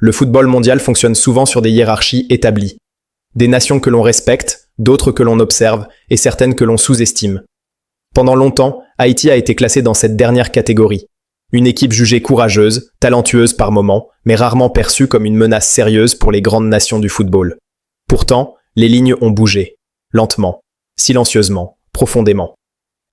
Le football mondial fonctionne souvent sur des hiérarchies établies. Des nations que l'on respecte, d'autres que l'on observe, et certaines que l'on sous-estime. Pendant longtemps, Haïti a été classée dans cette dernière catégorie. Une équipe jugée courageuse, talentueuse par moments, mais rarement perçue comme une menace sérieuse pour les grandes nations du football. Pourtant, les lignes ont bougé. Lentement, silencieusement, profondément.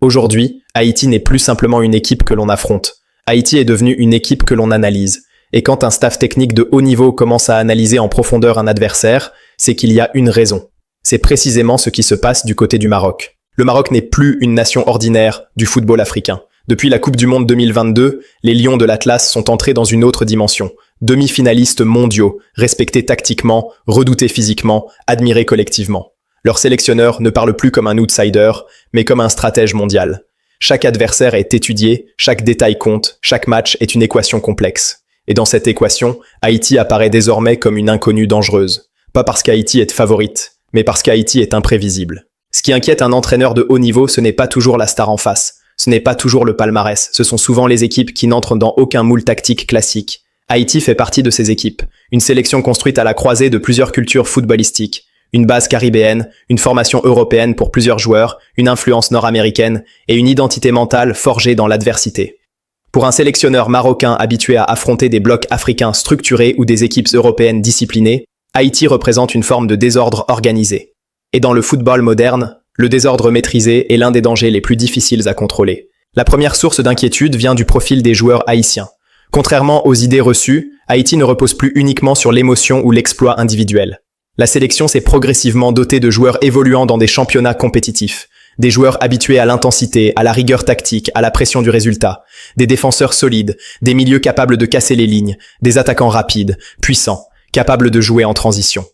Aujourd'hui, Haïti n'est plus simplement une équipe que l'on affronte. Haïti est devenue une équipe que l'on analyse. Et quand un staff technique de haut niveau commence à analyser en profondeur un adversaire, c'est qu'il y a une raison. C'est précisément ce qui se passe du côté du Maroc. Le Maroc n'est plus une nation ordinaire du football africain. Depuis la Coupe du Monde 2022, les Lions de l'Atlas sont entrés dans une autre dimension. Demi-finalistes mondiaux, respectés tactiquement, redoutés physiquement, admirés collectivement. Leur sélectionneur ne parle plus comme un outsider, mais comme un stratège mondial. Chaque adversaire est étudié, chaque détail compte, chaque match est une équation complexe. Et dans cette équation, Haïti apparaît désormais comme une inconnue dangereuse. Pas parce qu'Haïti est favorite, mais parce qu'Haïti est imprévisible. Ce qui inquiète un entraîneur de haut niveau, ce n'est pas toujours la star en face. Ce n'est pas toujours le palmarès. Ce sont souvent les équipes qui n'entrent dans aucun moule tactique classique. Haïti fait partie de ces équipes. Une sélection construite à la croisée de plusieurs cultures footballistiques. Une base caribéenne, une formation européenne pour plusieurs joueurs, une influence nord-américaine et une identité mentale forgée dans l'adversité. Pour un sélectionneur marocain habitué à affronter des blocs africains structurés ou des équipes européennes disciplinées, Haïti représente une forme de désordre organisé. Et dans le football moderne, le désordre maîtrisé est l'un des dangers les plus difficiles à contrôler. La première source d'inquiétude vient du profil des joueurs haïtiens. Contrairement aux idées reçues, Haïti ne repose plus uniquement sur l'émotion ou l'exploit individuel. La sélection s'est progressivement dotée de joueurs évoluant dans des championnats compétitifs. Des joueurs habitués à l'intensité, à la rigueur tactique, à la pression du résultat. Des défenseurs solides, des milieux capables de casser les lignes, des attaquants rapides, puissants, capables de jouer en transition.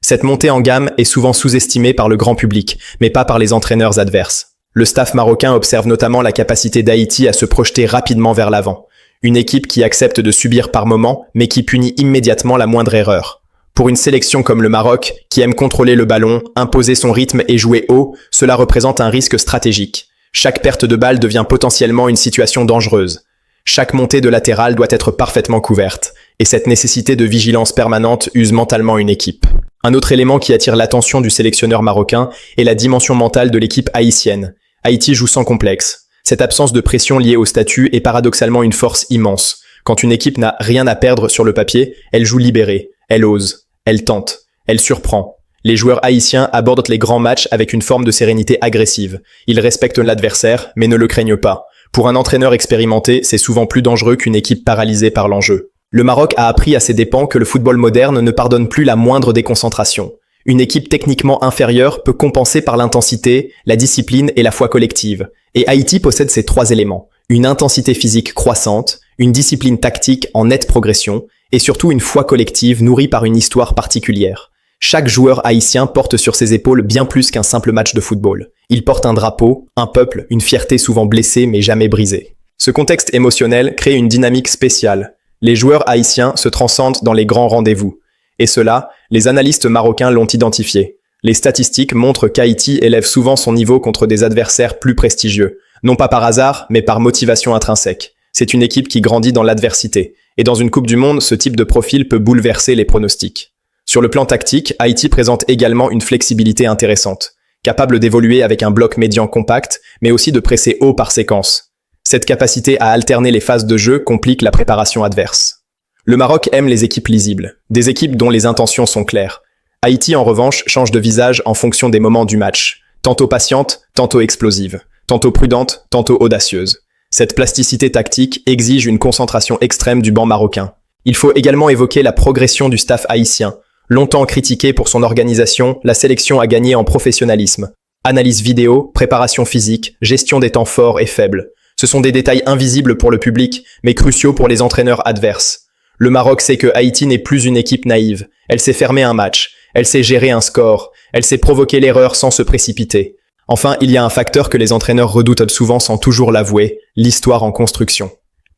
Cette montée en gamme est souvent sous-estimée par le grand public, mais pas par les entraîneurs adverses. Le staff marocain observe notamment la capacité d'Haïti à se projeter rapidement vers l'avant. Une équipe qui accepte de subir par moments, mais qui punit immédiatement la moindre erreur. Pour une sélection comme le Maroc, qui aime contrôler le ballon, imposer son rythme et jouer haut, cela représente un risque stratégique. Chaque perte de balle devient potentiellement une situation dangereuse. Chaque montée de latéral doit être parfaitement couverte, et cette nécessité de vigilance permanente use mentalement une équipe. Un autre élément qui attire l'attention du sélectionneur marocain est la dimension mentale de l'équipe haïtienne. Haïti joue sans complexe. Cette absence de pression liée au statut est paradoxalement une force immense. Quand une équipe n'a rien à perdre sur le papier, elle joue libérée, elle ose, elle tente, elle surprend. Les joueurs haïtiens abordent les grands matchs avec une forme de sérénité agressive. Ils respectent l'adversaire, mais ne le craignent pas. Pour un entraîneur expérimenté, c'est souvent plus dangereux qu'une équipe paralysée par l'enjeu. Le Maroc a appris à ses dépens que le football moderne ne pardonne plus la moindre déconcentration. Une équipe techniquement inférieure peut compenser par l'intensité, la discipline et la foi collective. Et Haïti possède ces trois éléments. Une intensité physique croissante, une discipline tactique en nette progression, et surtout une foi collective nourrie par une histoire particulière. Chaque joueur haïtien porte sur ses épaules bien plus qu'un simple match de football. Il porte un drapeau, un peuple, une fierté souvent blessée mais jamais brisée. Ce contexte émotionnel crée une dynamique spéciale. Les joueurs haïtiens se transcendent dans les grands rendez-vous. Et cela, les analystes marocains l'ont identifié. Les statistiques montrent qu'Haïti élève souvent son niveau contre des adversaires plus prestigieux. Non pas par hasard, mais par motivation intrinsèque. C'est une équipe qui grandit dans l'adversité. Et dans une Coupe du Monde, ce type de profil peut bouleverser les pronostics. Sur le plan tactique, Haïti présente également une flexibilité intéressante. Capable d'évoluer avec un bloc médian compact, mais aussi de presser haut par séquence. Cette capacité à alterner les phases de jeu complique la préparation adverse. Le Maroc aime les équipes lisibles, des équipes dont les intentions sont claires. Haïti, en revanche, change de visage en fonction des moments du match. Tantôt patiente, tantôt explosive. Tantôt prudente, tantôt audacieuse. Cette plasticité tactique exige une concentration extrême du banc marocain. Il faut également évoquer la progression du staff haïtien. Longtemps critiqué pour son organisation, la sélection a gagné en professionnalisme. Analyse vidéo, préparation physique, gestion des temps forts et faibles. Ce sont des détails invisibles pour le public, mais cruciaux pour les entraîneurs adverses. Le Maroc sait que Haïti n'est plus une équipe naïve. Elle sait fermer un match. Elle sait gérer un score. Elle sait provoquer l'erreur sans se précipiter. Enfin, il y a un facteur que les entraîneurs redoutent souvent sans toujours l'avouer, l'histoire en construction.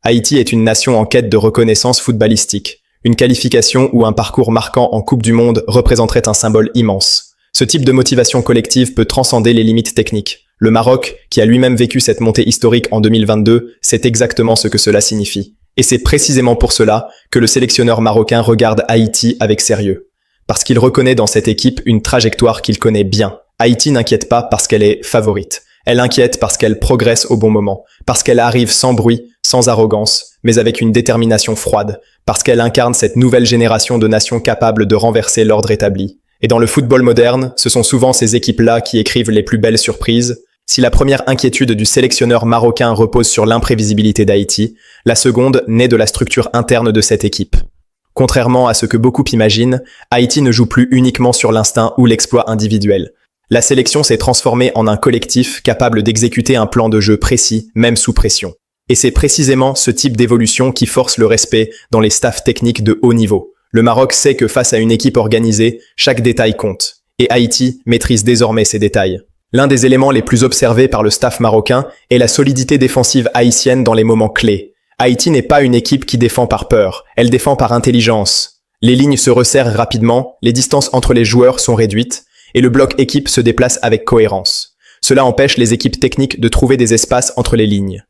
Haïti est une nation en quête de reconnaissance footballistique. Une qualification ou un parcours marquant en Coupe du Monde représenterait un symbole immense. Ce type de motivation collective peut transcender les limites techniques. Le Maroc, qui a lui-même vécu cette montée historique en 2022, sait exactement ce que cela signifie. Et c'est précisément pour cela que le sélectionneur marocain regarde Haïti avec sérieux. Parce qu'il reconnaît dans cette équipe une trajectoire qu'il connaît bien. Haïti n'inquiète pas parce qu'elle est favorite. Elle inquiète parce qu'elle progresse au bon moment, parce qu'elle arrive sans bruit, sans arrogance, mais avec une détermination froide, parce qu'elle incarne cette nouvelle génération de nations capables de renverser l'ordre établi. Et dans le football moderne, ce sont souvent ces équipes-là qui écrivent les plus belles surprises. Si la première inquiétude du sélectionneur marocain repose sur l'imprévisibilité d'Haïti, la seconde naît de la structure interne de cette équipe. Contrairement à ce que beaucoup imaginent, Haïti ne joue plus uniquement sur l'instinct ou l'exploit individuel. La sélection s'est transformée en un collectif capable d'exécuter un plan de jeu précis, même sous pression. Et c'est précisément ce type d'évolution qui force le respect dans les staffs techniques de haut niveau. Le Maroc sait que face à une équipe organisée, chaque détail compte. Et Haïti maîtrise désormais ces détails. L'un des éléments les plus observés par le staff marocain est la solidité défensive haïtienne dans les moments clés. Haïti n'est pas une équipe qui défend par peur, elle défend par intelligence. Les lignes se resserrent rapidement, les distances entre les joueurs sont réduites, et le bloc équipe se déplace avec cohérence. Cela empêche les équipes techniques de trouver des espaces entre les lignes.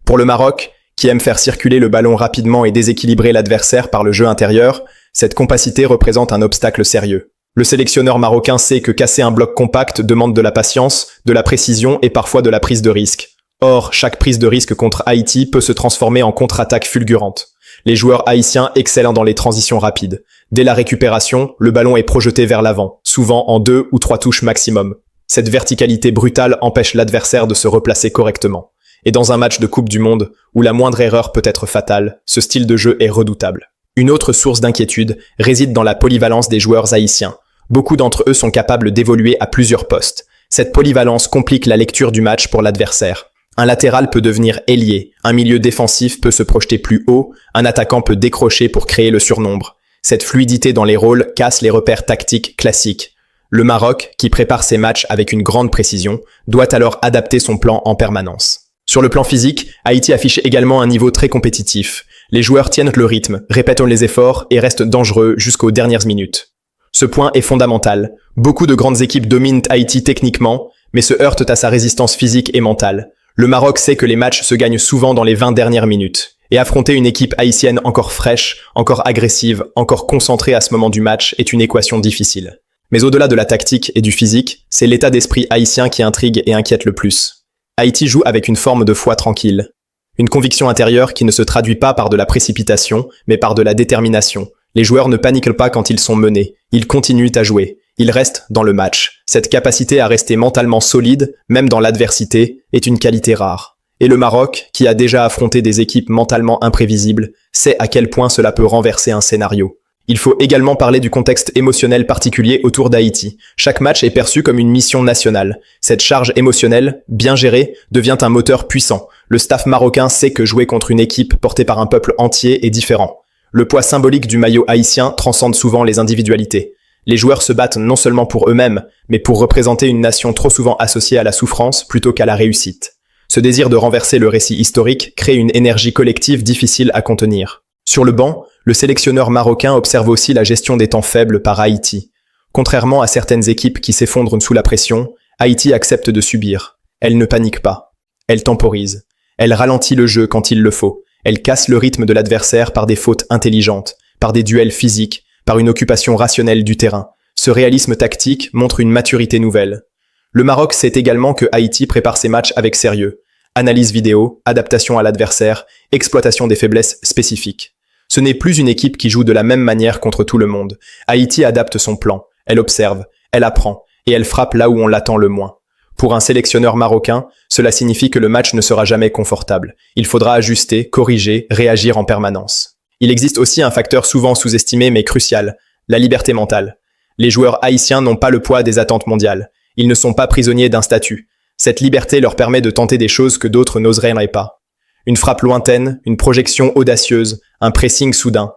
Pour le Maroc, qui aime faire circuler le ballon rapidement et déséquilibrer l'adversaire par le jeu intérieur, cette compacité représente un obstacle sérieux. Le sélectionneur marocain sait que casser un bloc compact demande de la patience, de la précision et parfois de la prise de risque. Or, chaque prise de risque contre Haïti peut se transformer en contre-attaque fulgurante. Les joueurs haïtiens excellent dans les transitions rapides. Dès la récupération, le ballon est projeté vers l'avant, souvent en 2 ou 3 touches maximum. Cette verticalité brutale empêche l'adversaire de se replacer correctement. Et dans un match de Coupe du Monde, où la moindre erreur peut être fatale, ce style de jeu est redoutable. Une autre source d'inquiétude réside dans la polyvalence des joueurs haïtiens. Beaucoup d'entre eux sont capables d'évoluer à plusieurs postes. Cette polyvalence complique la lecture du match pour l'adversaire. Un latéral peut devenir ailier, un milieu défensif peut se projeter plus haut, un attaquant peut décrocher pour créer le surnombre. Cette fluidité dans les rôles casse les repères tactiques classiques. Le Maroc, qui prépare ses matchs avec une grande précision, doit alors adapter son plan en permanence. Sur le plan physique, Haïti affiche également un niveau très compétitif. Les joueurs tiennent le rythme, répètent les efforts et restent dangereux jusqu'aux dernières minutes. Ce point est fondamental. Beaucoup de grandes équipes dominent Haïti techniquement, mais se heurtent à sa résistance physique et mentale. Le Maroc sait que les matchs se gagnent souvent dans les 20 dernières minutes. Et affronter une équipe haïtienne encore fraîche, encore agressive, encore concentrée à ce moment du match est une équation difficile. Mais au-delà de la tactique et du physique, c'est l'état d'esprit haïtien qui intrigue et inquiète le plus. Haïti joue avec une forme de foi tranquille. Une conviction intérieure qui ne se traduit pas par de la précipitation, mais par de la détermination. Les joueurs ne paniquent pas quand ils sont menés. Ils continuent à jouer. Ils restent dans le match. Cette capacité à rester mentalement solide, même dans l'adversité, est une qualité rare. Et le Maroc, qui a déjà affronté des équipes mentalement imprévisibles, sait à quel point cela peut renverser un scénario. Il faut également parler du contexte émotionnel particulier autour d'Haïti. Chaque match est perçu comme une mission nationale. Cette charge émotionnelle, bien gérée, devient un moteur puissant. Le staff marocain sait que jouer contre une équipe portée par un peuple entier est différent. Le poids symbolique du maillot haïtien transcende souvent les individualités. Les joueurs se battent non seulement pour eux-mêmes, mais pour représenter une nation trop souvent associée à la souffrance plutôt qu'à la réussite. Ce désir de renverser le récit historique crée une énergie collective difficile à contenir. Sur le banc, le sélectionneur marocain observe aussi la gestion des temps faibles par Haïti. Contrairement à certaines équipes qui s'effondrent sous la pression, Haïti accepte de subir. Elle ne panique pas. Elle temporise. Elle ralentit le jeu quand il le faut. Elle casse le rythme de l'adversaire par des fautes intelligentes, par des duels physiques, par une occupation rationnelle du terrain. Ce réalisme tactique montre une maturité nouvelle. Le Maroc sait également que Haïti prépare ses matchs avec sérieux. Analyse vidéo, adaptation à l'adversaire, exploitation des faiblesses spécifiques. Ce n'est plus une équipe qui joue de la même manière contre tout le monde. Haïti adapte son plan, elle observe, elle apprend, et elle frappe là où on l'attend le moins. Pour un sélectionneur marocain, cela signifie que le match ne sera jamais confortable. Il faudra ajuster, corriger, réagir en permanence. Il existe aussi un facteur souvent sous-estimé mais crucial, la liberté mentale. Les joueurs haïtiens n'ont pas le poids des attentes mondiales. Ils ne sont pas prisonniers d'un statut. Cette liberté leur permet de tenter des choses que d'autres n'oseraient pas. Une frappe lointaine, une projection audacieuse, un pressing soudain.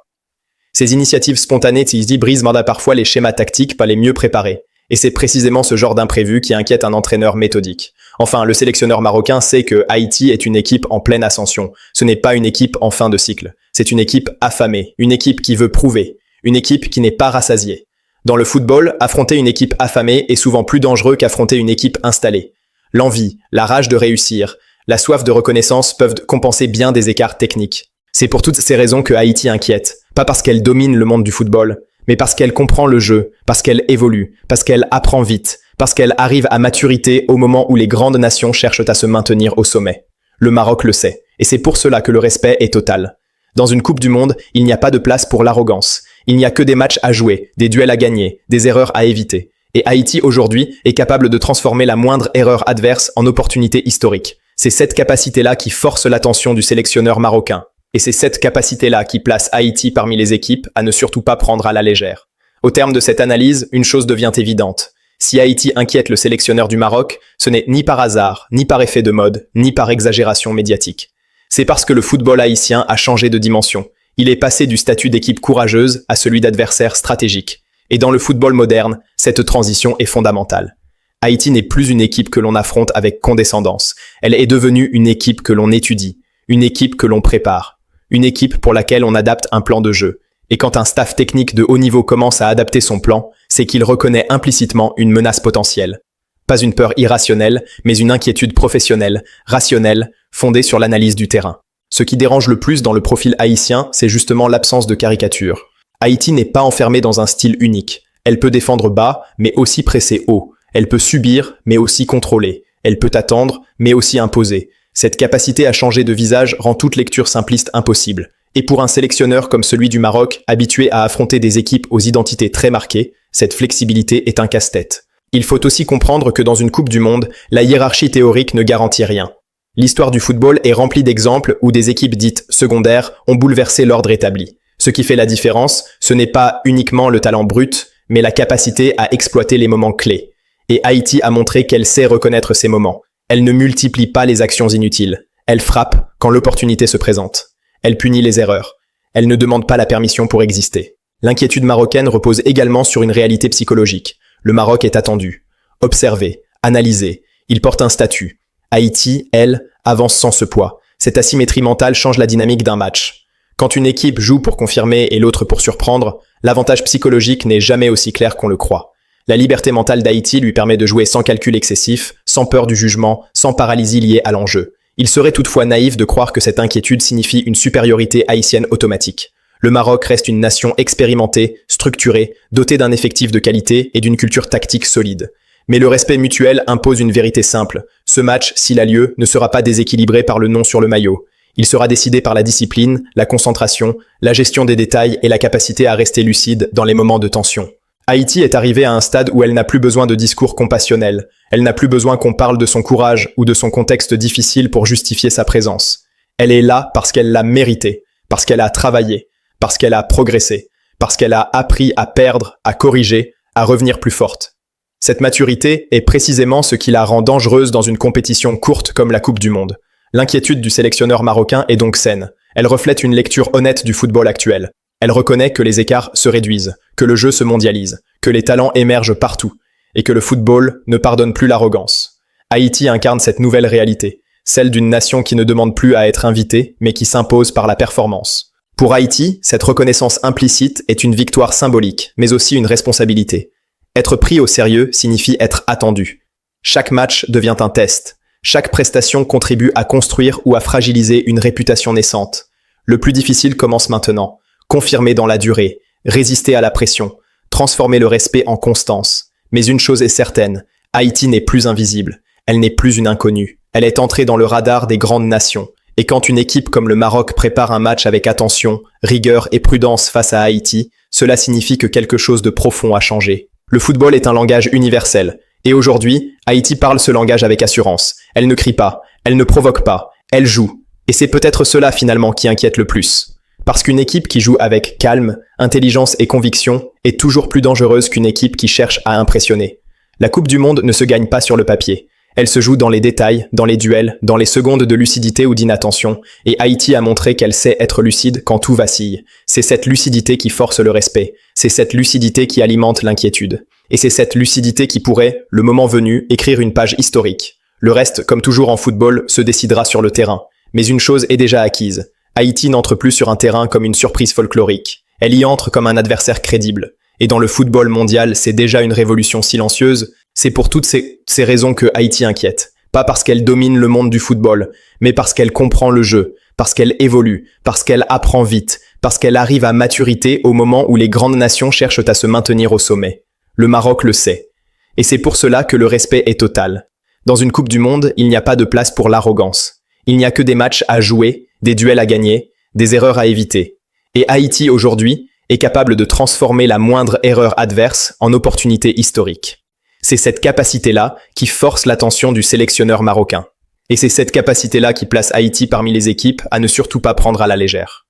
Ces initiatives spontanées brisent parfois les schémas tactiques pas les mieux préparés. Et c'est précisément ce genre d'imprévu qui inquiète un entraîneur méthodique. Enfin, le sélectionneur marocain sait que Haïti est une équipe en pleine ascension. Ce n'est pas une équipe en fin de cycle. C'est une équipe affamée, une équipe qui veut prouver, une équipe qui n'est pas rassasiée. Dans le football, affronter une équipe affamée est souvent plus dangereux qu'affronter une équipe installée. L'envie, la rage de réussir, la soif de reconnaissance peuvent compenser bien des écarts techniques. C'est pour toutes ces raisons que Haïti inquiète, pas parce qu'elle domine le monde du football, mais parce qu'elle comprend le jeu, parce qu'elle évolue, parce qu'elle apprend vite, parce qu'elle arrive à maturité au moment où les grandes nations cherchent à se maintenir au sommet. Le Maroc le sait, et c'est pour cela que le respect est total. Dans une Coupe du Monde, il n'y a pas de place pour l'arrogance. Il n'y a que des matchs à jouer, des duels à gagner, des erreurs à éviter. Et Haïti, aujourd'hui, est capable de transformer la moindre erreur adverse en opportunité historique. C'est cette capacité-là qui force l'attention du sélectionneur marocain. Et c'est cette capacité-là qui place Haïti parmi les équipes à ne surtout pas prendre à la légère. Au terme de cette analyse, une chose devient évidente. Si Haïti inquiète le sélectionneur du Maroc, ce n'est ni par hasard, ni par effet de mode, ni par exagération médiatique. C'est parce que le football haïtien a changé de dimension. Il est passé du statut d'équipe courageuse à celui d'adversaire stratégique. Et dans le football moderne, cette transition est fondamentale. Haïti n'est plus une équipe que l'on affronte avec condescendance. Elle est devenue une équipe que l'on étudie, une équipe que l'on prépare. Une équipe pour laquelle on adapte un plan de jeu. Et quand un staff technique de haut niveau commence à adapter son plan, c'est qu'il reconnaît implicitement une menace potentielle. Pas une peur irrationnelle, mais une inquiétude professionnelle, rationnelle, fondée sur l'analyse du terrain. Ce qui dérange le plus dans le profil haïtien, c'est justement l'absence de caricature. Haïti n'est pas enfermée dans un style unique. Elle peut défendre bas, mais aussi presser haut. Elle peut subir, mais aussi contrôler. Elle peut attendre, mais aussi imposer. Cette capacité à changer de visage rend toute lecture simpliste impossible. Et pour un sélectionneur comme celui du Maroc, habitué à affronter des équipes aux identités très marquées, cette flexibilité est un casse-tête. Il faut aussi comprendre que dans une Coupe du Monde, la hiérarchie théorique ne garantit rien. L'histoire du football est remplie d'exemples où des équipes dites secondaires ont bouleversé l'ordre établi. Ce qui fait la différence, ce n'est pas uniquement le talent brut, mais la capacité à exploiter les moments clés. Et Haïti a montré qu'elle sait reconnaître ces moments. Elle ne multiplie pas les actions inutiles. Elle frappe quand l'opportunité se présente. Elle punit les erreurs. Elle ne demande pas la permission pour exister. L'inquiétude marocaine repose également sur une réalité psychologique. Le Maroc est attendu, observé, analysé. Il porte un statut. Haïti, elle, avance sans ce poids. Cette asymétrie mentale change la dynamique d'un match. Quand une équipe joue pour confirmer et l'autre pour surprendre, l'avantage psychologique n'est jamais aussi clair qu'on le croit. La liberté mentale d'Haïti lui permet de jouer sans calcul excessif, sans peur du jugement, sans paralysie liée à l'enjeu. Il serait toutefois naïf de croire que cette inquiétude signifie une supériorité haïtienne automatique. Le Maroc reste une nation expérimentée, structurée, dotée d'un effectif de qualité et d'une culture tactique solide. Mais le respect mutuel impose une vérité simple. Ce match, s'il a lieu, ne sera pas déséquilibré par le nom sur le maillot. Il sera décidé par la discipline, la concentration, la gestion des détails et la capacité à rester lucide dans les moments de tension. Haïti est arrivée à un stade où elle n'a plus besoin de discours compassionnels. Elle n'a plus besoin qu'on parle de son courage ou de son contexte difficile pour justifier sa présence. Elle est là parce qu'elle l'a mérité, parce qu'elle a travaillé, parce qu'elle a progressé, parce qu'elle a appris à perdre, à corriger, à revenir plus forte. Cette maturité est précisément ce qui la rend dangereuse dans une compétition courte comme la Coupe du Monde. L'inquiétude du sélectionneur marocain est donc saine. Elle reflète une lecture honnête du football actuel. Elle reconnaît que les écarts se réduisent, que le jeu se mondialise, que les talents émergent partout, et que le football ne pardonne plus l'arrogance. Haïti incarne cette nouvelle réalité, celle d'une nation qui ne demande plus à être invitée, mais qui s'impose par la performance. Pour Haïti, cette reconnaissance implicite est une victoire symbolique, mais aussi une responsabilité. Être pris au sérieux signifie être attendu. Chaque match devient un test. Chaque prestation contribue à construire ou à fragiliser une réputation naissante. Le plus difficile commence maintenant. Confirmer dans la durée, résister à la pression, transformer le respect en constance. Mais une chose est certaine, Haïti n'est plus invisible. Elle n'est plus une inconnue. Elle est entrée dans le radar des grandes nations. Et quand une équipe comme le Maroc prépare un match avec attention, rigueur et prudence face à Haïti, cela signifie que quelque chose de profond a changé. Le football est un langage universel. Et aujourd'hui, Haïti parle ce langage avec assurance. Elle ne crie pas, elle ne provoque pas, elle joue. Et c'est peut-être cela finalement qui inquiète le plus. Parce qu'une équipe qui joue avec calme, intelligence et conviction est toujours plus dangereuse qu'une équipe qui cherche à impressionner. La Coupe du Monde ne se gagne pas sur le papier. Elle se joue dans les détails, dans les duels, dans les secondes de lucidité ou d'inattention, et Haïti a montré qu'elle sait être lucide quand tout vacille. C'est cette lucidité qui force le respect. C'est cette lucidité qui alimente l'inquiétude. Et c'est cette lucidité qui pourrait, le moment venu, écrire une page historique. Le reste, comme toujours en football, se décidera sur le terrain. Mais une chose est déjà acquise. Haïti n'entre plus sur un terrain comme une surprise folklorique. Elle y entre comme un adversaire crédible. Et dans le football mondial, c'est déjà une révolution silencieuse. C'est pour toutes ces raisons que Haïti inquiète. Pas parce qu'elle domine le monde du football, mais parce qu'elle comprend le jeu, parce qu'elle évolue, parce qu'elle apprend vite, parce qu'elle arrive à maturité au moment où les grandes nations cherchent à se maintenir au sommet. Le Maroc le sait. Et c'est pour cela que le respect est total. Dans une Coupe du Monde, il n'y a pas de place pour l'arrogance. Il n'y a que des matchs à jouer, des duels à gagner, des erreurs à éviter. Et Haïti, aujourd'hui, est capable de transformer la moindre erreur adverse en opportunité historique. C'est cette capacité-là qui force l'attention du sélectionneur marocain. Et c'est cette capacité-là qui place Haïti parmi les équipes à ne surtout pas prendre à la légère.